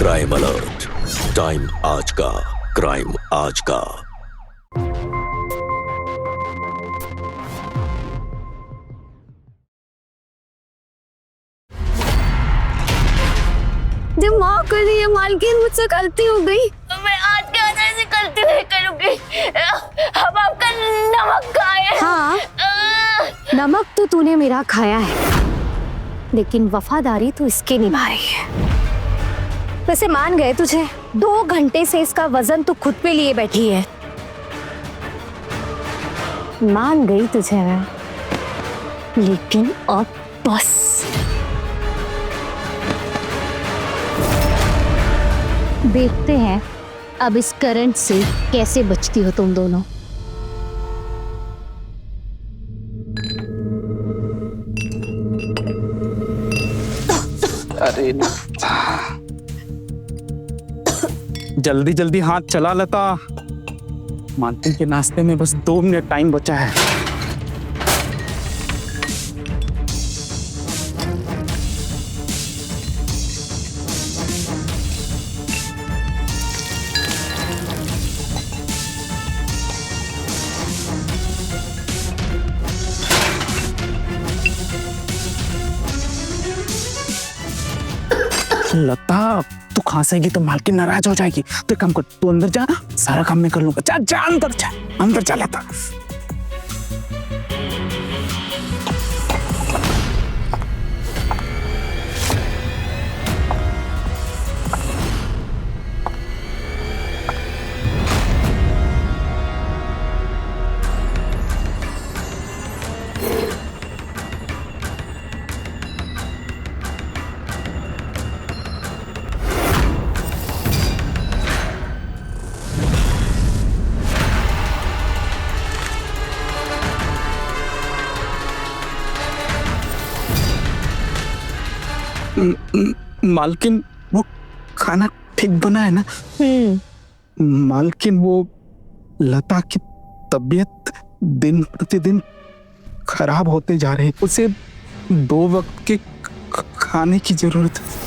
Crime alert, time आज का, crime आज का। माफ कर दी मालकिन, मुझसे गलती हो गई। मैं आज के बाद ऐसी गलती नहीं करूंगी। हम आपका नमक खाए। हाँ, नमक तो तूने मेरा खाया है, लेकिन वफादारी तो इसके निभाई है। वैसे मान गए तुझे, 2 घंटे से इसका वजन तो खुद पे लिए बैठी है। मान गई तुझे मैं, लेकिन अब बस। देखते हैं अब इस करंट से कैसे बचती हो तुम दोनों। अरे जल्दी जल्दी हाथ चला लता, मानती के नाश्ते में बस 2 मिनट टाइम बचा है। लता, तू खांसेगी तो मालकिन नाराज हो जाएगी। तो एक काम कर, तू अंदर जा, सारा काम मैं कर लूंगा। जा जा अंदर जा, अंदर जा लता। मालकिन, वो खाना ठीक बना है ना? मालकिन, वो लता की तबीयत दिन प्रतिदिन खराब होते जा रही है। उसे 2 वक्त के खाने की जरूरत है।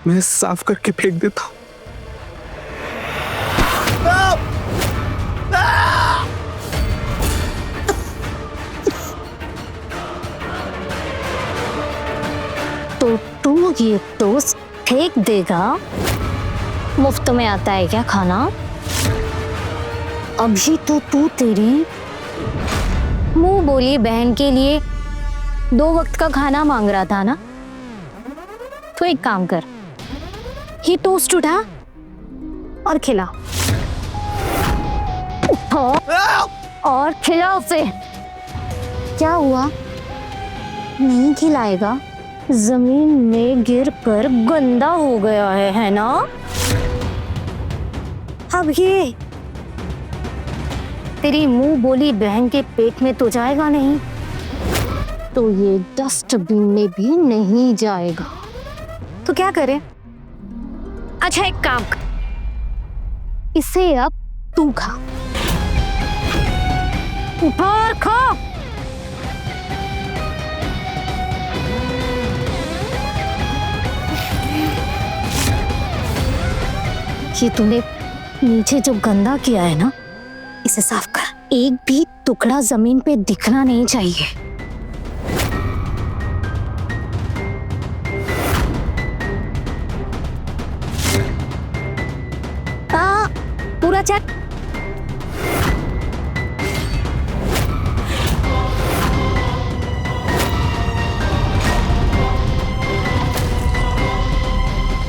मैं साफ करके फेंक देता हूँ। तो तू ये टोस्ट फेंक देगा? मुफ्त में आता है क्या खाना? अभी तो तू तेरी मुंह बोली बहन के लिए 2 वक्त का खाना मांग रहा था ना? तो एक काम कर, ये टोस्ट उठा और खिला। उठो और खिला उसे। क्या हुआ, नहीं खिलाएगा? जमीन में गिरकर गंदा हो गया है ना? अब ये तेरी मुंह बोली बहन के पेट में तो जाएगा नहीं, तो ये डस्टबिन में भी नहीं जाएगा। तो क्या करे? अच्छा एक काम कर, इसे अब तू खा। उठा और खा। ये तूने नीचे जो गंदा किया है ना, इसे साफ कर। एक भी टुकड़ा जमीन पे दिखना नहीं चाहिए। पूरा चेक।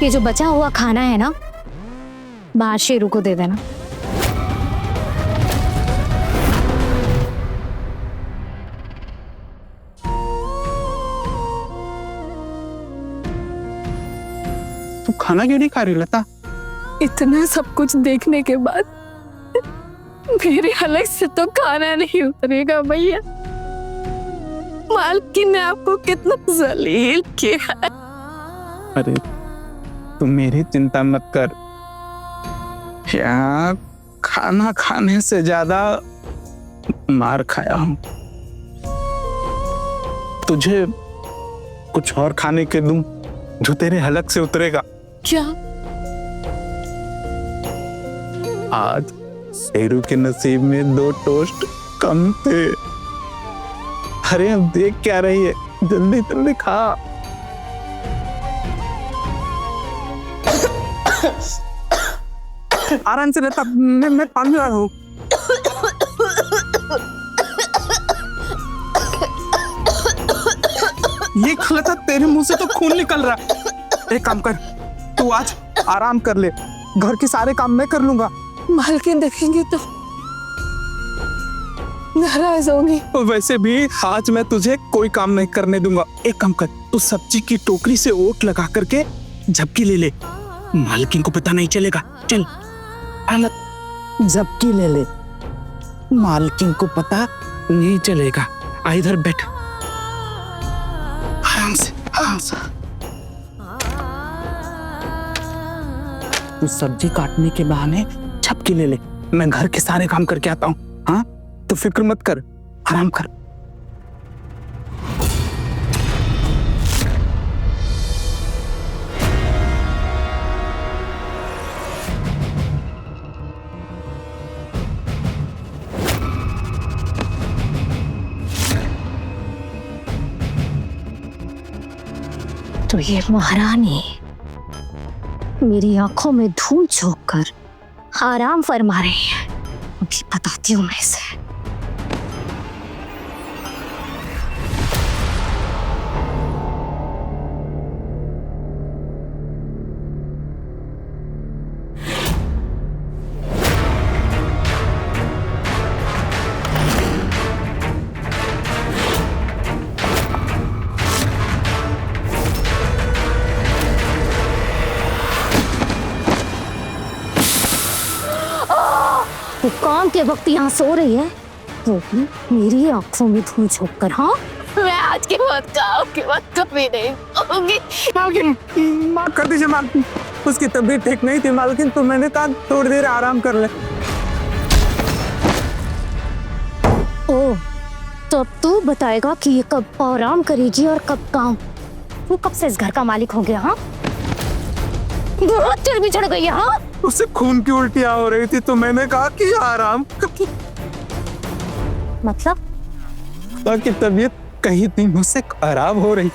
ये जो बचा हुआ खाना है ना, बाहर शेरू को दे देना। तू खाना क्यों नहीं खा रही लता? इतना सब कुछ देखने के बाद मेरे हलक से तो खाना नहीं उतरेगा भैया। मालकिन ने आपको कितना जलील किया है। अरे तुम मेरी चिंता मत कर। यहाँ खाना खाने से ज्यादा मार खाया हूं। तुझे कुछ और खाने के दूं जो तेरे हलक से उतरेगा। क्या? आज शेरू के नसीब में 2 टोस्ट कम थे। अरे अब देख क्या रही है, जल्दी जल्दी खा। आराम से रहता, मैं पानी ला रहा हूँ। ये गलत है, तेरे मुंह से तो खून निकल रहा है। एक काम कर, तू आज आराम कर ले, घर के सारे काम मैं कर लूंगा। मालकिन देखेंगे तो नाराज होंगी। वैसे भी आज मैं तुझे कोई काम नहीं करने दूंगा। एक काम कर, तू सब्जी की टोकरी से ओट लगा करके झपकी ले ले, मालकिन को पता नहीं चलेगा। चल झपकी ले ले, मालकिन को पता नहीं चलेगा। आ इधर बैठ, आराम से आराम से। तू सब्जी काटने के बहाने झपकी ले ले, मैं घर के सारे काम करके आता हूँ। हाँ तो फिक्र मत कर, आराम कर। तो ये महारानी मेरी आंखों में धूल झोंक कर आराम फरमा रही है। अभी बताती हूँ मैं इसे। वो काम के वक्त यहाँ सो रही है तो भी मेरी आंखों में धूल झोंक कर। हाँ मैं आज के बाद काम के बाद कभी नहीं होगी। मालकिन माफ कर दीजिए मालकिन, उसकी तबीयत ठीक नहीं थी मालकिन, तो मैंने कहा थोड़ी देर आराम कर ले। ओ तो तू बताएगा कि ये कब आराम करेगी और कब काम? वो कब से इस घर का मालिक हो गया? हाँ बहुत चर्बी चढ़ गई है। हाँ उसे खून की उल्टियां हो रही थी तो मैंने कहा कि आराम मतलब ताकि तबीयत कहीं दिनों से खराब हो रही,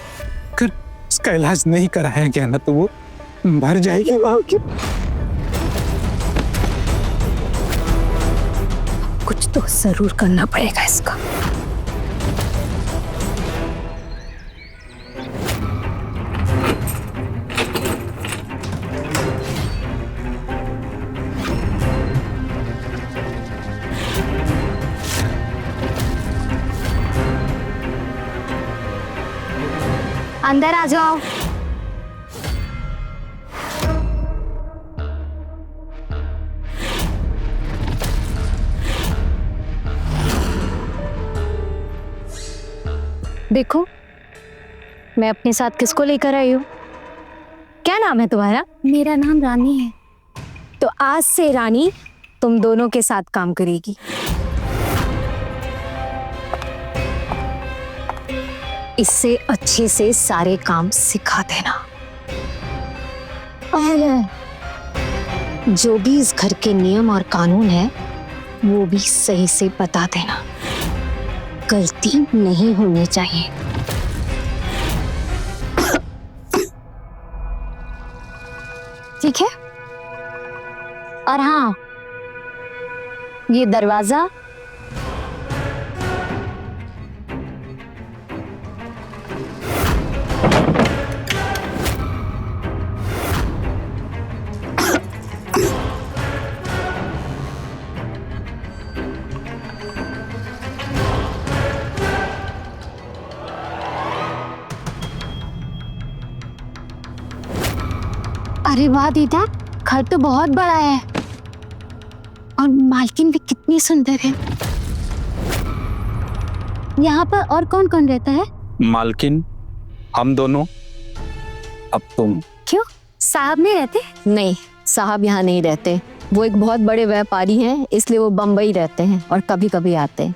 अगर उसका इलाज नहीं कराया गया ना तो वो मर जाएगी। कुछ तो जरूर करना पड़ेगा इसका। अंदर आ जाओ। देखो मैं अपने साथ किसको लेकर आई हूँ। क्या नाम है तुम्हारा? मेरा नाम रानी है। तो आज से रानी तुम दोनों के साथ काम करेगी। इससे अच्छे से सारे काम सिखा देना और जो भी इस घर के नियम और कानून है वो भी सही से बता देना। गलती नहीं होनी चाहिए। ठीक है? और हाँ, ये दरवाजा अरे वाह दीदा, घर तो बहुत बड़ा है और मालकिन भी कितनी सुंदर है। यहाँ पर और कौन कौन रहता है? मालकिन, हम दोनों अब तुम क्यों, साहब नहीं रहते? नहीं, साहब यहाँ नहीं रहते। वो एक बहुत बड़े व्यापारी हैं, इसलिए वो बम्बई रहते हैं और कभी कभी आते हैं।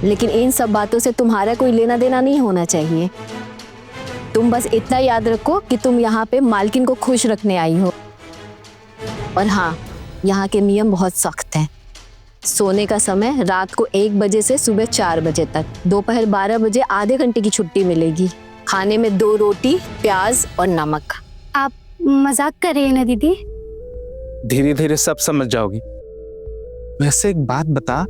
लेकिन इन सब बातों से तुम्हारा कोई लेना देना नहीं होना चाहिए। तुम बस इतना याद रखो कि तुम यहाँ पे मालकिन को खुश रखने आई हो। और हाँ, यहाँ के नियम बहुत सख्त हैं। सोने का समय रात को 1 बजे से सुबह 4 बजे तक, दोपहर 12 बजे आधे घंटे की छुट्टी मिलेगी। खाने में 2 रोटी, प्याज और नमक। आप मजाक कर रहे हैं ना दीदी? धीरे धीरे सब समझ जाओगी। वैसे एक बात बता,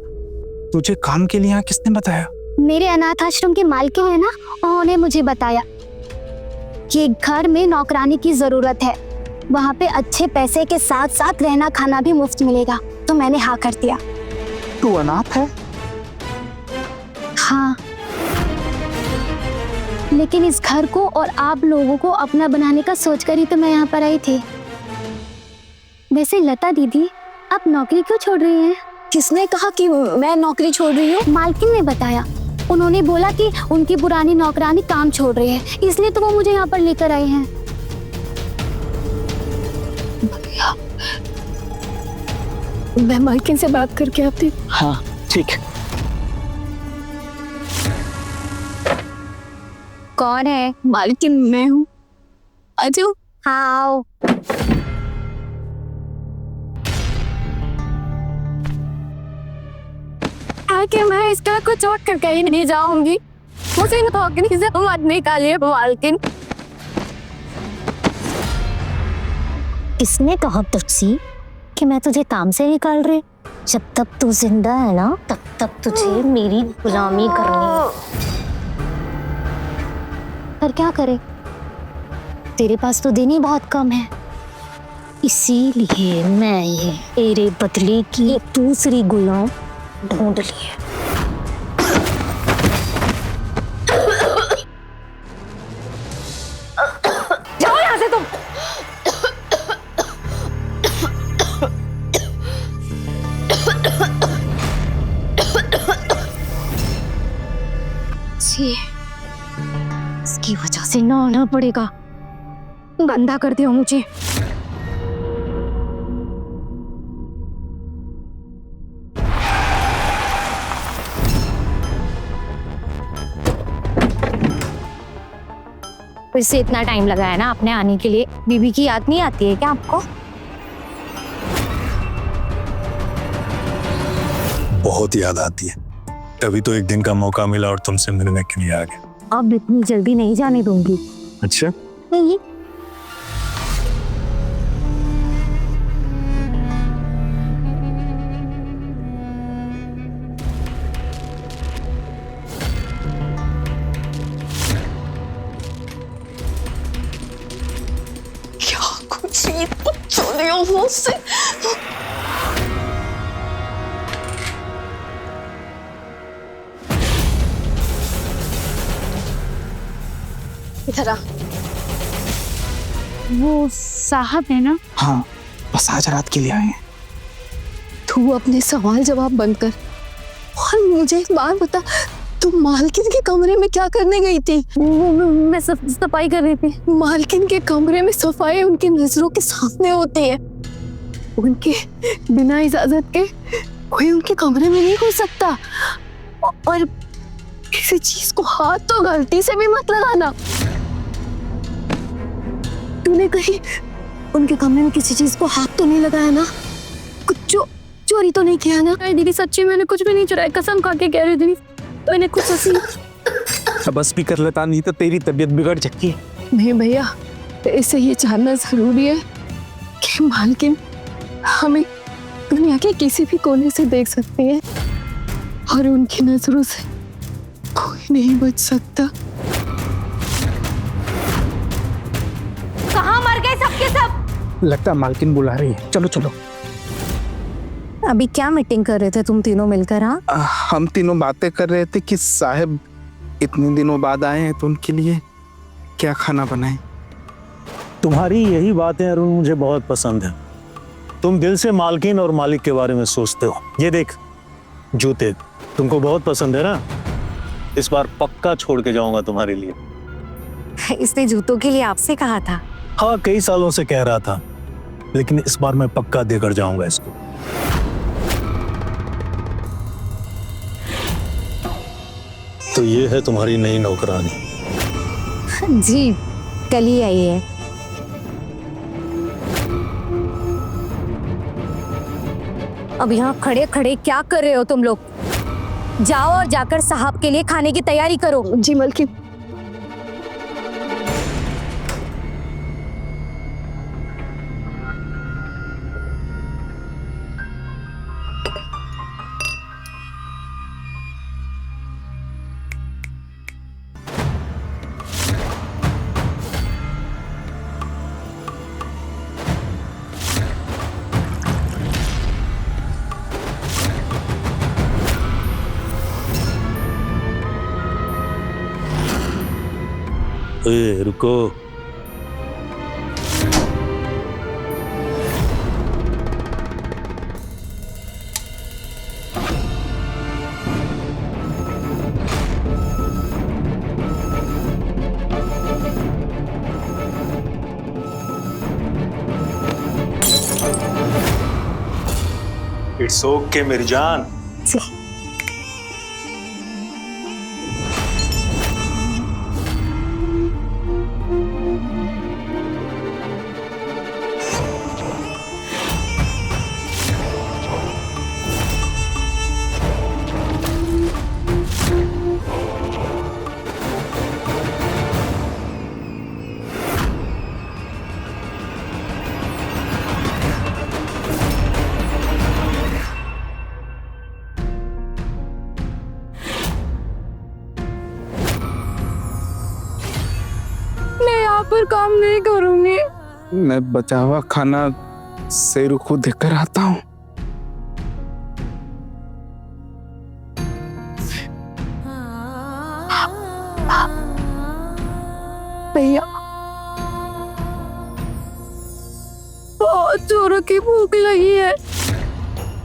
तुझे काम के लिए यहाँ किसने बताया? मेरे अनाथ आश्रम के मालकिन है ना, उन्होंने मुझे बताया कि घर में नौकरानी की जरूरत है, वहाँ पे अच्छे पैसे के साथ साथ रहना खाना भी मुफ्त मिलेगा। तो मैंने हाँ कर दिया। तू अनाथ है? हाँ, लेकिन इस घर को और आप लोगों को अपना बनाने का सोचकर ही तो मैं यहाँ पर आई थी। वैसे लता दीदी, आप नौकरी क्यों छोड़ रही हैं? किसने कहा कि मैं नौकरी छोड़ रही हूँ? मालकिन ने बताया। उन्होंने बोला कि उनकी पुरानी नौकरानी काम छोड़ रही है, इसलिए तो वो मुझे यहाँ पर लेकर आए हैं। मैं मालकिन से बात करके आती। हाँ ठीक है। कौन है? मालकिन मैं हूँ, आ जाओ। हाँ आओ। आके मैं इसका कुछ छोड़ कर कहीं नहीं जाऊंगी। मुझे नौकरी से मत निकालिए मालकिन। किसने कहा तुझसे कि मैं तुझे काम से निकाल रही? जब तक तू जिंदा है ना, तब तक तुझे मेरी गुलामी करनी है। पर क्या करे, तेरे पास तो दिन ही बहुत कम है। इसीलिए मैं ये तेरे बदले की दूसरी गुलाम ढूंढ ली है। जाओ यहाँ से तुम। इसकी वजह से नहाना पड़ेगा। गंदा कर दिया मुझे। फिर से इतना टाइम लगा है ना आपने आने के लिए। बीबी की याद नहीं आती है क्या आपको? बहुत याद आती है, तभी तो एक दिन का मौका मिला और तुमसे मिलने के लिए आ गया। अब इतनी जल्दी नहीं जाने दूंगी। अच्छा, नहीं। क्या कुछ चले हो मुझसे। इधर आ। वो साहब है ना? हाँ, बस आज रात के लिए आए हैं। तू अपने सवाल जवाब बंद कर और मुझे एक बात बता, तू मालकिन के कमरे में क्या करने गई थी? मैं सफाई कर रही थी। मालकिन के कमरे में सफाई उनकी नजरों के सामने होती है। उनके बिना इजाजत के कोई उनके कमरे में नहीं घुस सकता। और किसी चीज को हाथ तो गलती से भी मत लगाना। तूने कहीं उनके कमरे में किसी चीज को हाथ तो नहीं लगाया ना? कुछ चोरी तो नहीं किया ना? अरे दीदी सच्ची मैंने कुछ भी नहीं चुराया, कसम खा के कह रही दीदी। मैंने कुछ ऐसी। अब बस भी कर लेता, नहीं तो तेरी तबीयत बिगड़ जाती है। नहीं भैया, इसे ये जानना जरूरी है कि मालकिन हमें दुनिया के किसी भी कोने से देख सकती है और उनकी नजरों से कोई नहीं बच सकता। कहाँ मर गए सबके सब? लगता है मालकिन बुला रही है। चलो चलो। अभी क्या मीटिंग कर रहे थे तुम तीनों मिलकर? हाँ, हम तीनों बातें कर रहे थे कि साहब इतने दिनों बाद आए हैं तो उनके लिए क्या खाना बनाएं। तुम्हारी यही बातें अरुण मुझे बहुत पसंद है। तुम दिल से मालकिन और मालिक के बारे में सोचते हो। ये देख, जूते तुमको बहुत पसंद है ना, इस बार पक्का छोड़ के जाऊंगा तुम्हारे लिए। इसने जूतों के लिए आपसे कहा था? हाँ, कई सालों से कह रहा था, लेकिन इस बार मैं पक्का देकर जाऊंगा इसको। तो ये है तुम्हारी नई नौकरानी। जी, कल ही आई है। अब यहाँ खड़े खड़े क्या कर रहे हो तुम लोग? जाओ और जाकर साहब के लिए खाने की तैयारी करो। जी मालकिन। रुको। इट्स ओके मेरी जान। पर काम नहीं करूंगी। मैं बचा हुआ खाना शेरू को देकर आता हूँ। भैया, बहुत जोरों की भूख लगी है।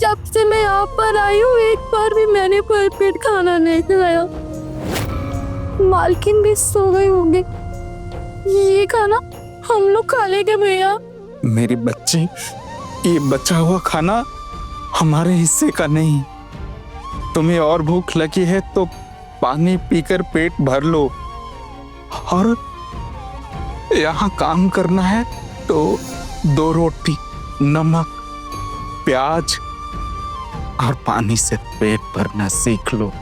जब से मैं यहाँ पर आई हूँ एक बार भी मैंने भर पेट खाना नहीं खाया। मालकिन भी सो गई होंगी। ये खाना हम लोग खा लेंगे भैया। मेरी बच्ची, ये बचा हुआ खाना हमारे हिस्से का नहीं। तुम्हें और भूख लगी है तो पानी पीकर पेट भर लो, और यहाँ काम करना है तो 2 रोटी, नमक, प्याज और पानी से पेट भरना सीख लो।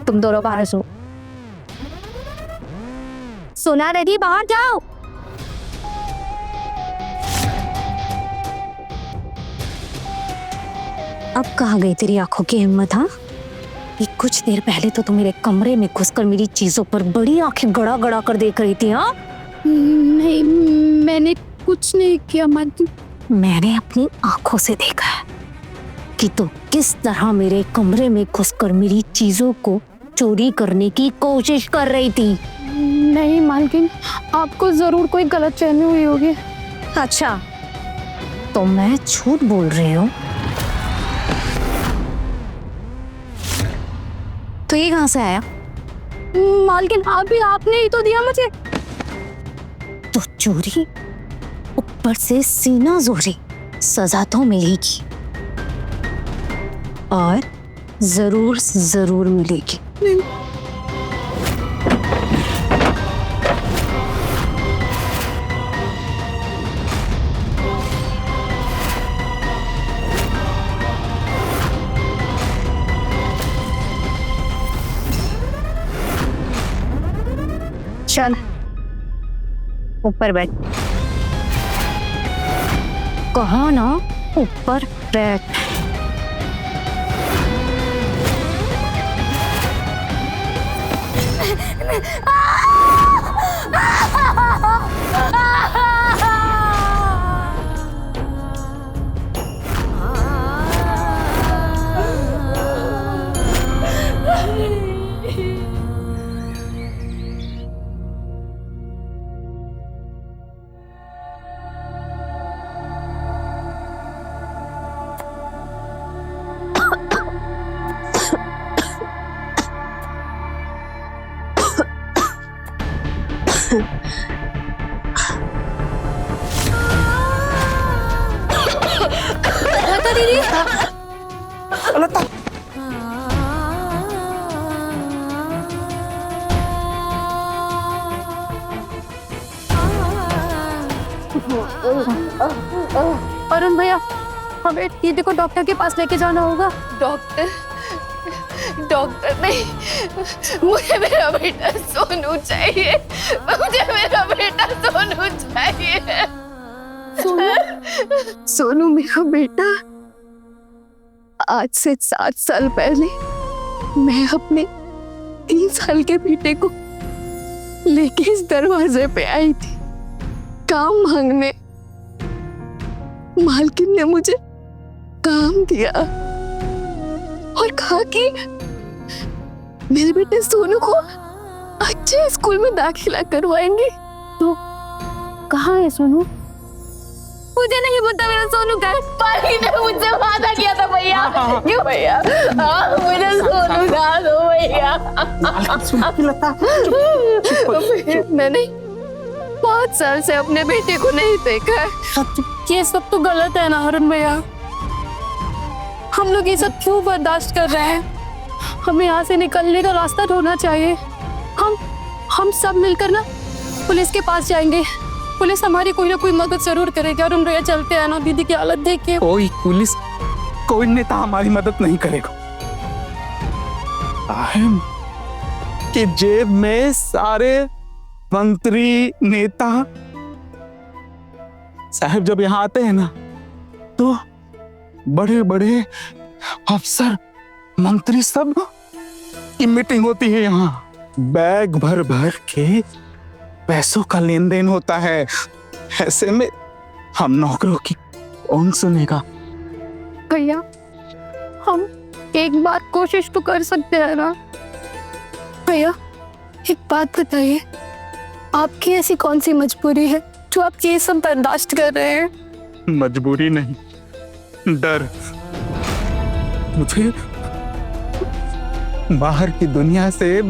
तुम दोनों बाहर सो। सोना रेडी, बाहर जाओ। अब कहाँ गई तेरी आंखों की हिम्मत? हाँ, ये कुछ देर पहले तो तुम मेरे कमरे में घुसकर मेरी चीजों पर बड़ी आंखें गड़ा गड़ा कर देख रही थी। हाँ, नहीं, मैंने कुछ नहीं किया मालकिन। मैंने अपनी आंखों से देखा है कि तू किस तरह मेरे कमरे में घुसकर मेरी चीजों को चोरी करने की कोशिश कर रही थी। नहीं मालकिन, आपको जरूर कोई गलतफहमी हुई होगी। अच्छा, तो मैं झूठ बोल रही हूँ? तो ये कहाँ से आया? मालकिन, आपने ही तो दिया मुझे। तो चोरी, ऊपर से सीना जोरी, सजा तो मिलेगी, और जरूर जरूर मिलेगी। चल ऊपर बैठ। कहा ना ऊपर बैठ। दीदी। अरुण भैया, हमें दीदी को डॉक्टर के पास लेके जाना होगा। डॉक्टर डॉक्टर नहीं, मुझे मेरा बेटा सोनू चाहिए, मुझे मेरा बेटा सोनू चाहिए। सोनू मेरा बेटा, आज से 7 साल पहले मैं अपने 3 साल के बेटे को लेके इस दरवाजे पे आई थी काम मांगने। मालकिन ने मुझे काम दिया और कहा कि मेरे बेटे सोनू को अच्छे स्कूल में दाखिला करवाएंगे। तो कहाँ है सोनू? मुझे नहीं पता मेरा सोनू कहाँ है। पानी ने मुझसे वादा किया था भैया। क्यों भैया? मुझे सोनू ला दो भैया। मैंने 5 साल से अपने बेटे को नहीं देखा है। ये सब तो गलत है ना अरुण भैया? हम लोग ये सब क्यों बर्दाश्त कर रहे हैं? हमें यहाँ से निकलने का रास्ता ढूंढना चाहिए। हम सब मिलकर ना पुलिस के पास जाएंगे। पुलिस हमारी कोई ना कोई मदद जरूर करेगी। अरुण भैया चलते हैं ना, दीदी की हालत देख के। कोई पुलिस, कोई नेता हमारी मदद नहीं करेगा। अहम कि जेब में सारे मंत्री नेता साहब जब यहाँ आते हैं ना, तो बड़े बड़े अफसर मंत्री सब की मीटिंग होती है यहाँ। बैग भर भर के पैसों का लेन देन होता है। ऐसे में हम नौकरों की कौन सुनेगा? भैया, हम एक बार कोशिश तो कर सकते हैं ना? भैया एक बात बताइए, आपकी ऐसी कौन सी मजबूरी है जो आप ये सब बर्दाश्त कर रहे हैं? मजबूरी नहीं, डर। मुझे बाहर की दुनिया से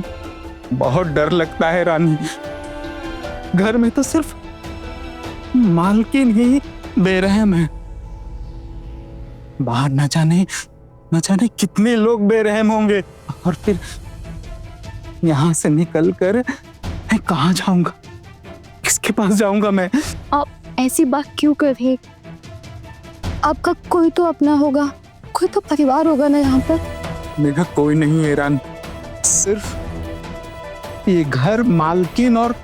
बहुत डर लगता है रानी। घर में तो सिर्फ मालकिन ही बेरहम है। बाहर न जाने कितने लोग बेरहम होंगे। और फिर यहाँ से निकलकर मैं कहाँ जाऊंगा? किसके पास जाऊंगा मैं? आप ऐसी बात क्यों कर रही हैं? आपका कोई तो अपना होगा, कोई तो परिवार होगा ना यहाँ पर। मेरा कोई नहीं है रानी, सिर्फ ये घर, मालकिन और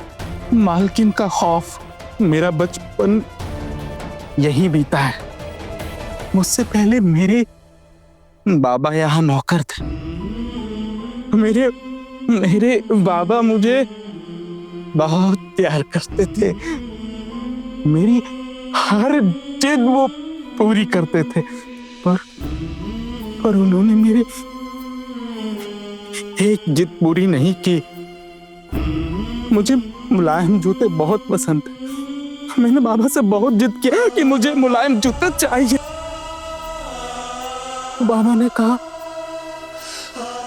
मालकिन का खौफ। मेरा बचपन यही बीता है। मुझसे पहले मेरे बाबा यहाँ नौकर थे। मेरे बाबा मुझे बहुत प्यार करते थे। मेरी हर जिद वो पूरी करते थे, पर उन्होंने मेरी एक जिद पूरी नहीं की। मुझे मुलायम जूते बहुत पसंद है। मैंने बाबा से बहुत जिद किया कि मुझे मुलायम जूते चाहिए। बाबा ने कहा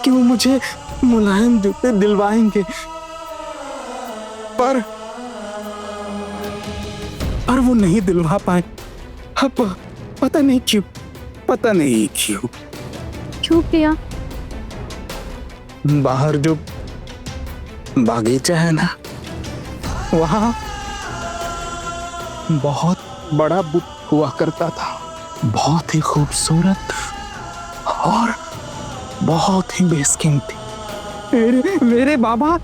कि वो मुझे मुलायम जूते दिलवाएंगे, पर वो नहीं दिलवा पाए। अब पता नहीं क्यों। क्यों किया? बाहर जो बागीचा है ना, वहां बहुत बड़ा बुत हुआ करता था। बहुत ही खूबसूरत और बहुत ही बेशकीमती। मेरे बाबा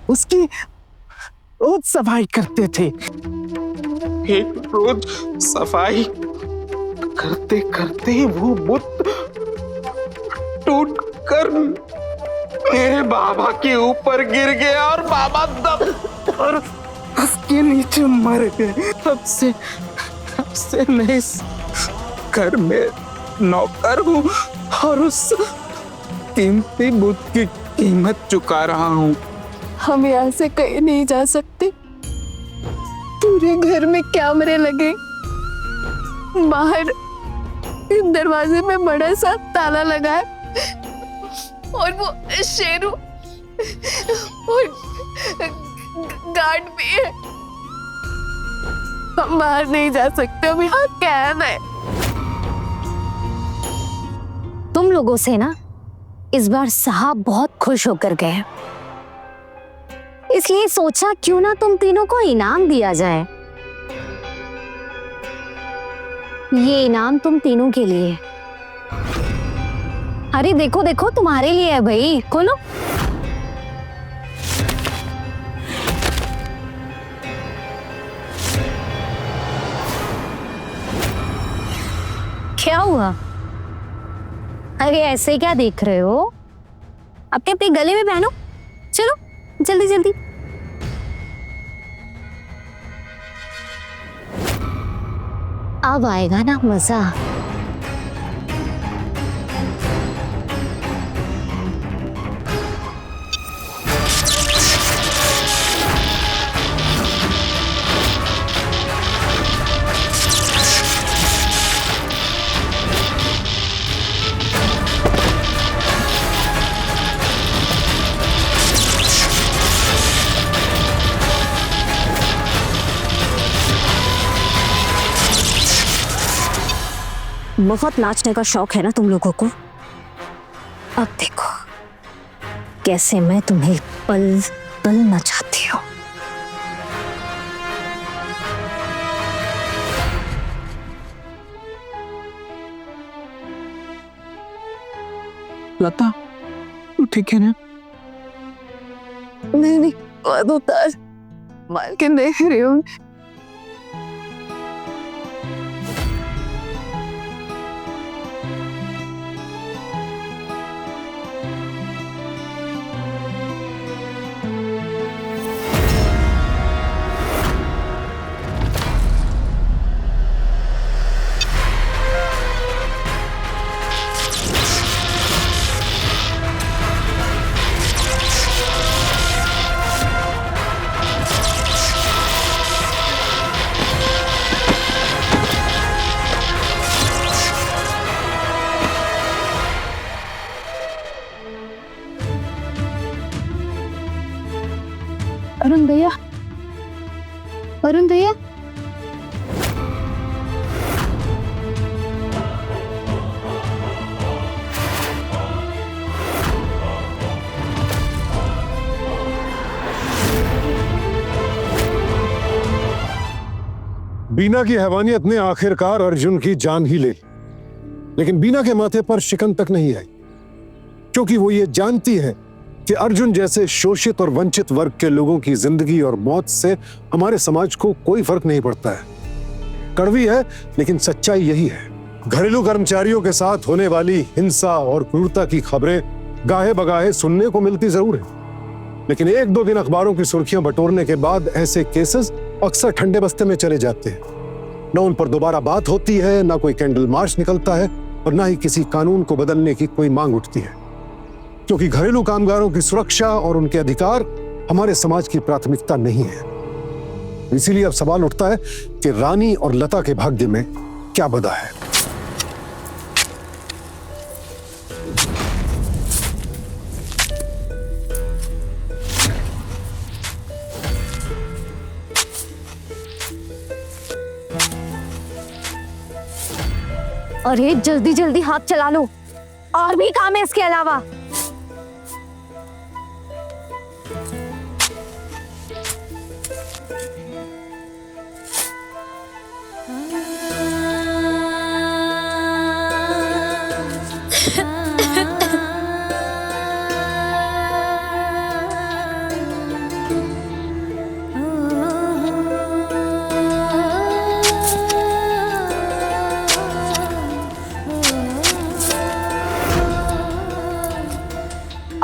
उसकी रोज सफाई करते थे। एक रोज सफाई करते करते वो बुत टूट कर मेरे बाबा के ऊपर गिर गया और बाबा दब और उसके नीचे मर गए। तब से मैं इस घर में नौकर हूँ और उस कीमती बुत की कीमत चुका रहा हूँ। हम यहाँ से कहीं नहीं जा सकते। पूरे घर में कैमरे लगे, बाहर दरवाजे में बड़ा सा ताला लगा है और वो शेरू और गार्ड भी है। हम बाहर नहीं जा सकते, हम यहाँ कैद है। तुम लोगों से ना इस बार साहब बहुत खुश होकर गए, इसलिए सोचा क्यों ना तुम तीनों को इनाम दिया जाए। ये इनाम तुम तीनों के लिए। अरे देखो देखो, तुम्हारे लिए है भाई, खोलो। क्या हुआ? अरे ऐसे क्या देख रहे हो? अपने अपने गले में पहनो। चलो जल्दी जल्दी। अब आएगा ना मजा। बहुत नाचने का शौक है ना तुम लोगों को। अब देखो कैसे मैं तुम्हें पल पल नचाती हूँ। लता, तू ठीक है ना? नहीं नहीं, बहुत उतार मार के देख रही हूँ। अरुण भैया, अरुण भैया, बीना की हैवानियत ने आखिरकार अर्जुन की जान ही ले ली, लेकिन बीना के माथे पर शिकन तक नहीं आई, क्योंकि वो ये जानती है कि अर्जुन जैसे शोषित और वंचित वर्ग के लोगों की जिंदगी और मौत से हमारे समाज को कोई फर्क नहीं पड़ता है। कड़वी है लेकिन सच्चाई यही है। घरेलू कर्मचारियों के साथ होने वाली हिंसा और क्रूरता की खबरें गाहे बगाहे सुनने को मिलती जरूर है, लेकिन एक दो दिन अखबारों की सुर्खियां बटोरने के बाद ऐसे केसेस अक्सर ठंडे बस्ते में चले जाते हैं। न उन पर दोबारा बात होती है, ना कोई कैंडल मार्च निकलता है, और ना ही किसी कानून को बदलने की कोई मांग उठती है, क्योंकि घरेलू कामगारों की सुरक्षा और उनके अधिकार हमारे समाज की प्राथमिकता नहीं है। इसीलिए अब सवाल उठता है कि रानी और लता के भाग्य में क्या बदा है। अरे जल्दी जल्दी हाथ चला लो, और भी काम है इसके अलावा।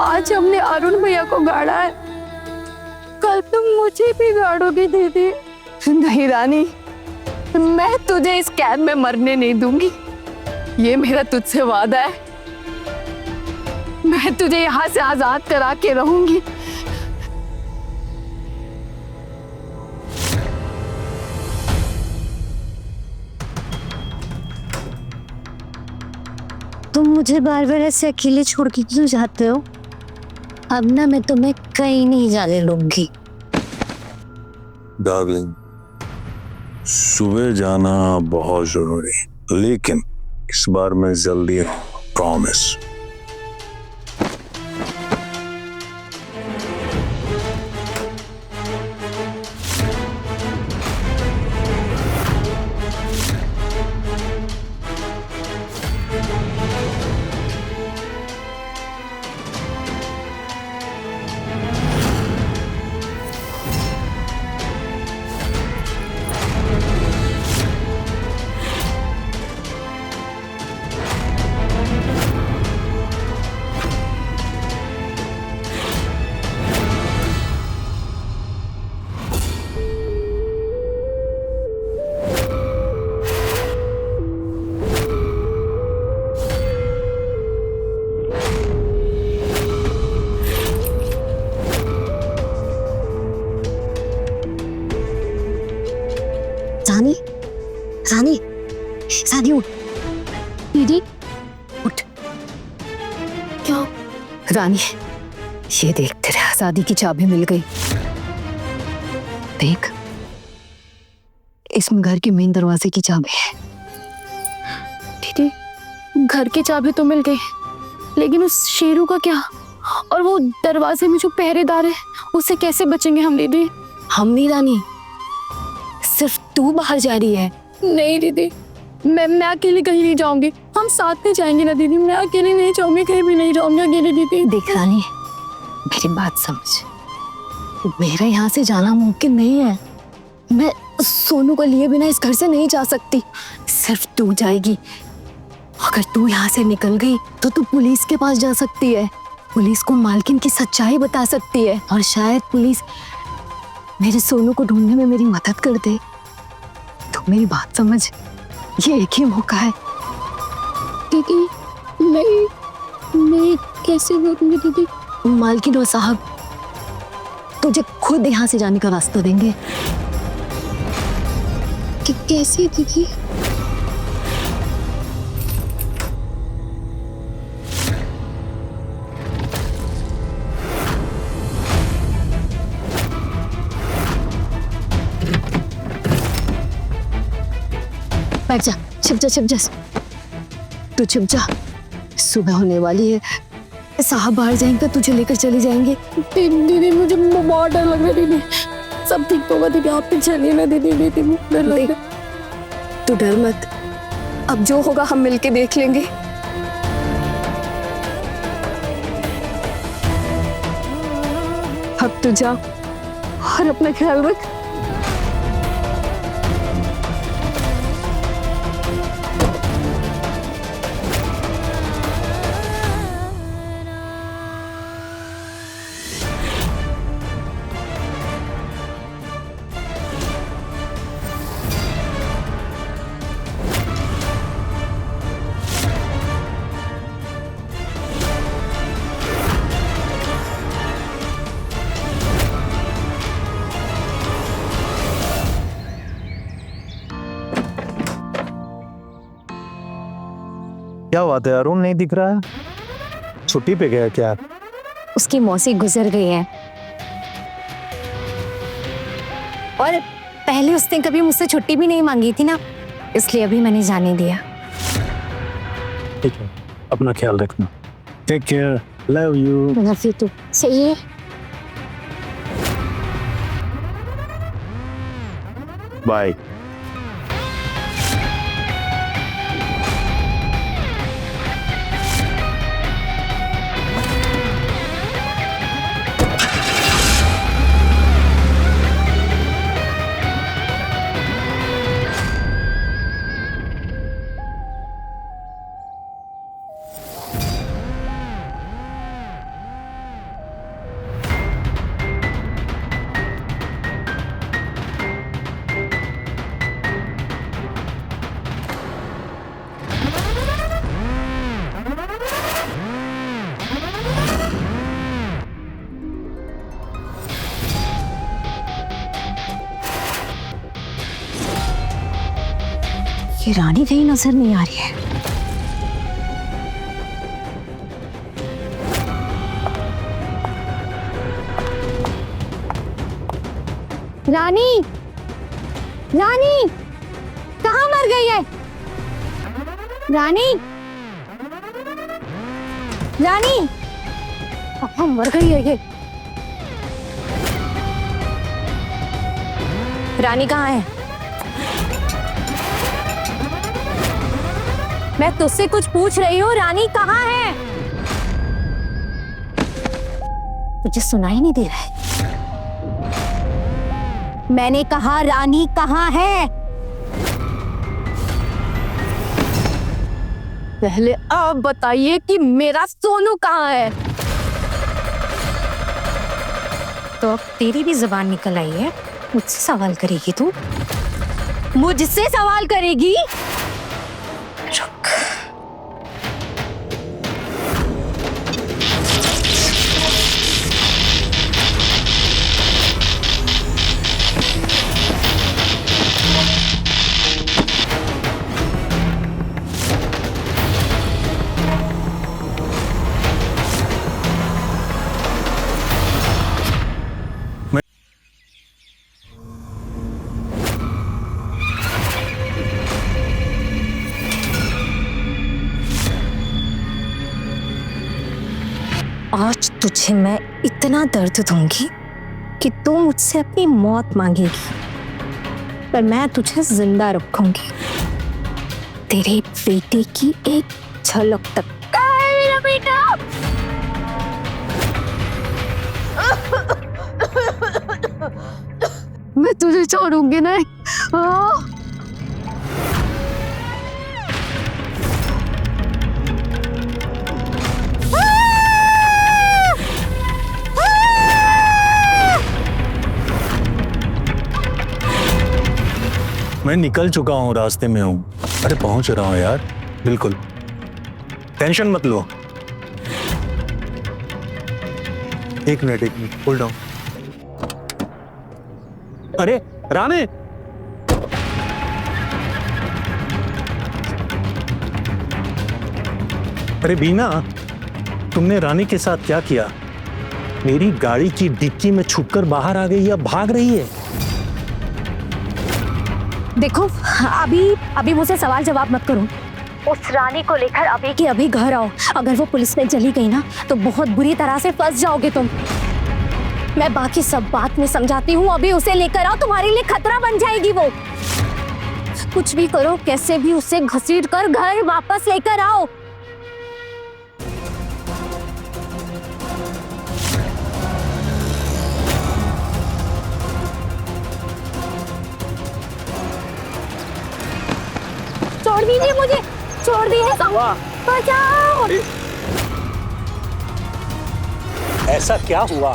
आज हमने अरुण भैया को गाड़ा है, कल तुम मुझे भी गाड़ोगे दीदी। नहीं रानी, मैं तुझे इस कैद में मरने नहीं दूंगी, ये मेरा तुझसे वादा है। मैं तुझे यहाँ से आजाद करा के रहूंगी। तुम मुझे बार बार ऐसे अकेले छोड़ के क्यों जाते हो? अब ना मैं तुम्हें कहीं नहीं जाने दूंगी। डार्लिंग, सुबह जाना बहुत जरूरी, लेकिन इस बार मैं जल्दी प्रॉमिस। रानी, रानी, रानी उठ। दीदी उठ। क्या? रानी, ये देख तेरे आजादी की चाबी मिल गई। देख, इसमें घर के मेन दरवाजे की चाबी है। दीदी, घर की चाबी तो मिल गई, लेकिन उस शेरू का क्या? और वो दरवाजे में जो पहरेदार है, उससे कैसे बचेंगे हम दीदी? हम नहीं रानी, सिर्फ तू बाहर जा रही है। नहीं दीदी, मैं अकेले कहीं नहीं जाऊंगी। हम साथ में जाएंगे ना दीदी। मैं अकेले नहीं जाऊंगी, कहीं भी नहीं जाऊंगी अकेले दीदी। देख रानी, मेरी बात समझ। मेरा यहाँ से जाना मुमकिन नहीं है। मैं सोनू को लिए बिना इस घर से नहीं जा सकती। सिर्फ तू जाएगी। अगर तू यहाँ से निकल गई तो तू पुलिस के पास जा सकती है। पुलिस को मालकिन की सच्चाई बता सकती है, और शायद पुलिस मेरे सोनू को ढूंढने में मेरी मदद कर दे। तो मेरी बात समझ, ये एक ही मौका है। दीदी, मैं कैसे रोकूंगी दीदी? मालकिन और साहब तुझे खुद यहाँ से जाने का रास्ता देंगे। कैसे दीदी? बैठ जा, छिप जा, छिप जा। तू छिप जा, सुबह होने वाली है। साहब बाहर जाएंगे, तुझे लेकर चले जाएंगे। दीदी, मुझे बहुत डर लग रहा है दीदी। सब ठीक होगा दीदी, आप भी चलिए ना दीदी। दीदी, डर लग रहा है। तू डर मत, अब जो होगा हम मिलके देख लेंगे। अब तू जा और अपना ख्याल रख। क्या बात है, अरुण नहीं दिख रहा है? छुट्टी पे गया क्या? उसकी मौसी गुजर गई है, और पहले उसने कभी मुझसे छुट्टी भी नहीं मांगी थी ना, इसलिए अभी मैंने जाने दिया। ठीक है, अपना ख्याल रखना। Take care, love you. Love you too. सही है। बाय। ये रानी कहीं नजर नहीं आ रही है। रानी, रानी कहाँ मर गई है? रानी, रानी, मर गई है ये। रानी कहाँ है? मैं तुझसे कुछ पूछ रही हूँ, रानी कहाँ है? मुझे सुनाई नहीं दे रहा है। मैंने कहा रानी कहाँ है? पहले आप बताइए कि मेरा सोनू कहाँ है? तो अब तेरी भी जुबान निकल आई है, मुझसे सवाल करेगी तू? मुझसे सवाल करेगी? रुक। आज तुझे मैं इतना दर्द दूंगी कि तू मुझसे अपनी मौत मांगेगी, पर मैं तुझे जिंदा रखूंगी, तेरे बेटे की एक झलक तक। कहाँ है मेरा बेटा? मैं तुझे छोड़ूंगी नहीं। मैं निकल चुका हूँ, रास्ते में हूँ। अरे पहुंच रहा हूँ यार, बिल्कुल टेंशन मत लो। एक मिनट होल्ड डाउन। अरे रानी, अरे बीना, तुमने रानी के साथ क्या किया? मेरी गाड़ी की डिक्की में छुपकर बाहर आ गई या भाग रही है? देखो, अभी मुझसे सवाल जवाब मत करो। उस रानी को लेकर अभी की अभी घर आओ। अगर वो पुलिस में चली गई ना तो बहुत बुरी तरह से फंस जाओगे तुम। मैं बाकी सब बात में समझाती हूँ, अभी उसे लेकर आओ, तुम्हारे लिए खतरा बन जाएगी वो। कुछ भी करो, कैसे भी उसे घसीट कर घर वापस लेकर आओ। छोड़ दीजिए मुझे, छोड़ दीजिए, बचाओ। ऐसा क्या हुआ?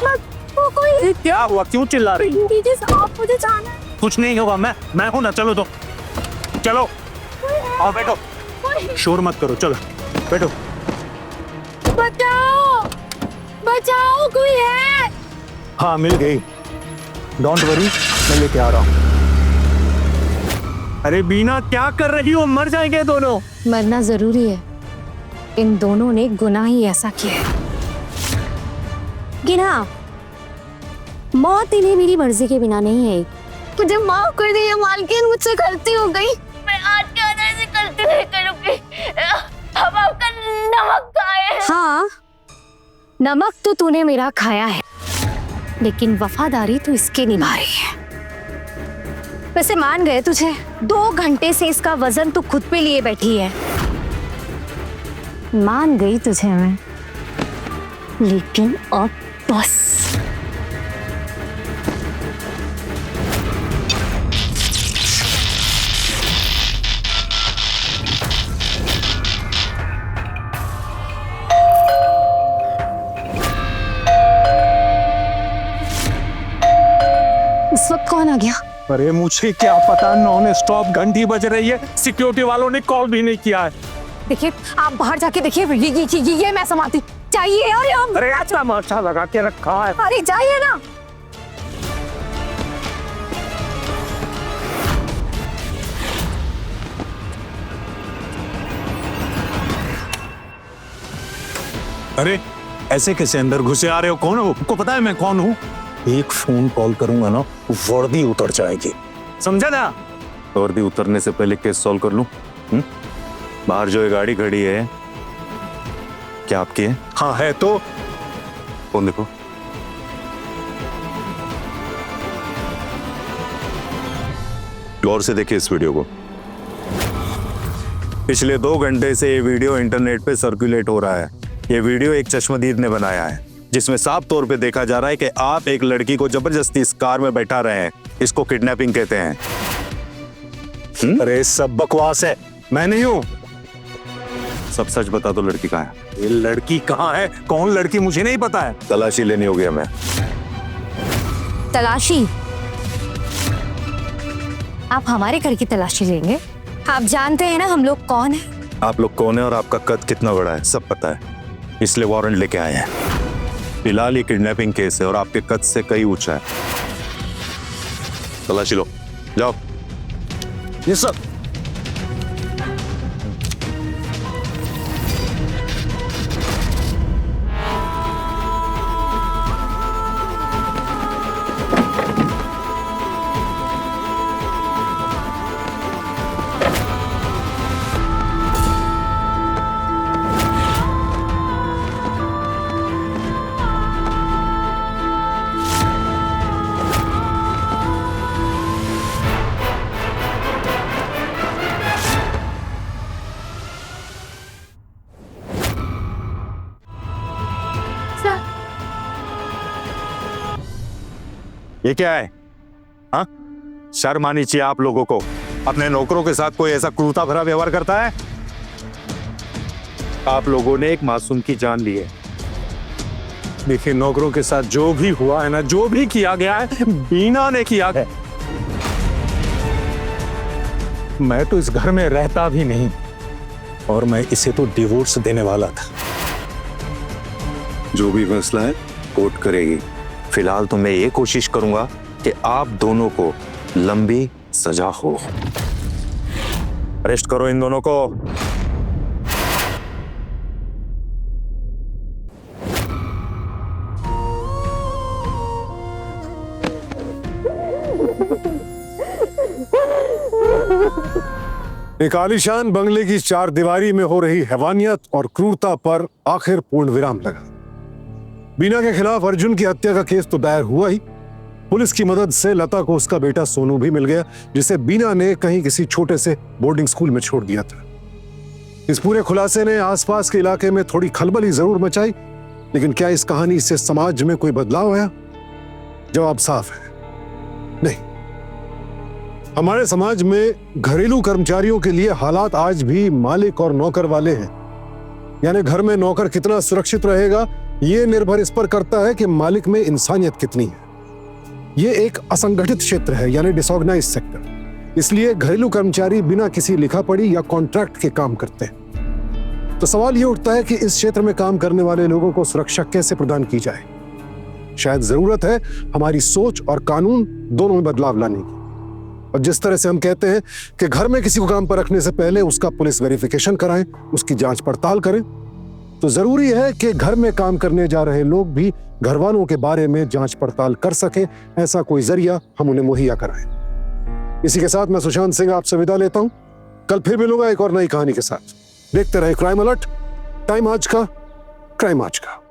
वो कोई क्या हुआ? क्यों चिल्ला रही? दीजिए साहब, मुझे जाना है। कुछ नहीं होगा, मैं हूं ना। चलो तो चलो, आओ बैठो, शोर मत करो, चलो बैठो। बचाओ, बचाओ, कोई है? हाँ मिल गई, डोंट वरी, मैं लेके आ रहा हूँ। अरे बीना, क्या कर रही हो? मर जाएंगे दोनों। मरना जरूरी है, इन दोनों ने गुनाह ही ऐसा किया है। गिना, मौत इन्हें मेरी मर्जी के बिना नहीं है। मुझे माफ कर दीजिए मालकिन, मुझसे गलती हो गई। मैं आज के बाद ऐसी गलती नहीं करूंगी। हम आपका नमक खाए। हाँ, नमक तो तूने मेरा खाया है, लेकिन वफादारी तो इसके निभा रही है। वैसे मान गए तुझे, 2 घंटे से इसका वजन तू खुद पे लिए बैठी है। मान गई तुझे मैं, लेकिन अब बस। इस वक्त कौन आ गया? अरे मुझे क्या पता, नॉन स्टॉप घंटी बज रही है, सिक्योरिटी वालों ने कॉल भी नहीं किया है। देखिए, आप बाहर जाके देखिए, ये मैं समाती चाहिए। और हम अरे अच्छा माशा लगा के रखा है। अरे जाइए ना। अरे ऐसे कैसे अंदर घुसे आ रहे हो? कौन हो? आपको पता है मैं कौन हूँ? एक फोन कॉल करूंगा ना, वर्दी उतर जाएगी, समझा ना? वर्दी उतरने से पहले केस सॉल्व कर लूं। बाहर जो ये गाड़ी खड़ी है, क्या आपकी है? हाँ है तो फोन देखो। गौर से देखिए इस वीडियो को। पिछले 2 घंटे से ये वीडियो इंटरनेट पे सर्कुलेट हो रहा है। ये वीडियो एक चश्मदीद ने बनाया है, जिसमें साफ तौर पे देखा जा रहा है कि आप एक लड़की को जबरदस्ती इस कार में बैठा रहे हैं। इसको किडनैपिंग कहते हैं। अरे सब बकवास है, मैं नहीं हूं। सब सच बता दो, लड़की कहाँ है? ये लड़की कहाँ है? कौन लड़की? मुझे नहीं पता है। तलाशी लेनी होगी हमें। तलाशी? आप हमारे घर की तलाशी लेंगे? आप जानते हैं ना हम लोग कौन है? आप लोग कौन है और आपका कद कितना बड़ा है सब पता है, इसलिए वारंट लेके आए हैं। फिलहाल ये किडनैपिंग केस है और आपके कद से कई ऊंचा है। तलाशी लो, जाओ। ये सब ये क्या है? हाँ, शर्म आनी चाहिए आप लोगों को। अपने नौकरों के साथ कोई ऐसा क्रूरता भरा व्यवहार करता है? आप लोगों ने एक मासूम की जान ली है। देखिए, नौकरों के साथ जो भी हुआ है ना, जो भी किया गया है, बीना ने किया है। मैं तो इस घर में रहता भी नहीं और मैं इसे तो डिवोर्स देने वाला था। जो भी फैसला है कोर्ट करेगी। फिलहाल तो मैं ये कोशिश करूंगा कि आप दोनों को लंबी सजा हो। अरेस्ट करो इन दोनों को। एक आलीशान बंगले की 4 दीवारी में हो रही हैवानियत और क्रूरता पर आखिर पूर्ण विराम लगा। बीना के खिलाफ अर्जुन की हत्या का केस तो दायर हुआ ही। पुलिस की मदद से लता को उसका बेटा सोनू भी मिल गया, जिसे बीना ने कहीं किसी छोटे से बोर्डिंग स्कूल में छोड़ दिया था। इस पूरे खुलासे ने आसपास के इलाके में थोड़ी खलबली जरूर मचाई, लेकिन क्या इस कहानी से समाज में कोई बदलाव आया? जवाब साफ है, नहीं। हमारे समाज में घरेलू कर्मचारियों के लिए हालात आज भी मालिक और नौकर वाले हैं। यानी घर में नौकर कितना सुरक्षित रहेगा, ये निर्भर इस पर करता है कि मालिक में इंसानियत कितनी है। ये एक असंगठित क्षेत्र है, यानी डिसऑर्गेनाइज्ड सेक्टर। इसलिए घरेलू कर्मचारी बिना किसी लिखा पढ़ी या कॉन्ट्रैक्ट के काम करते हैं। तो सवाल ये उठता है कि इस क्षेत्र में काम करने वाले लोगों को सुरक्षा कैसे प्रदान की जाए। शायद जरूरत है हमारी सोच और कानून दोनों में बदलाव लाने की। और जिस तरह से हम कहते हैं कि घर में किसी को काम पर रखने से पहले उसका पुलिस वेरिफिकेशन कराएं, उसकी जांच पड़ताल करें, तो जरूरी है कि घर में काम करने जा रहे लोग भी घर वालों के बारे में जांच पड़ताल कर सकें। ऐसा कोई जरिया हम उन्हें मुहैया कराएं। इसी के साथ मैं सुशांत सिंह आपसे विदा लेता हूं। कल फिर मिलूंगा एक और नई कहानी के साथ। देखते रहे क्राइम अलर्ट। टाइम आज का, क्राइम आज का।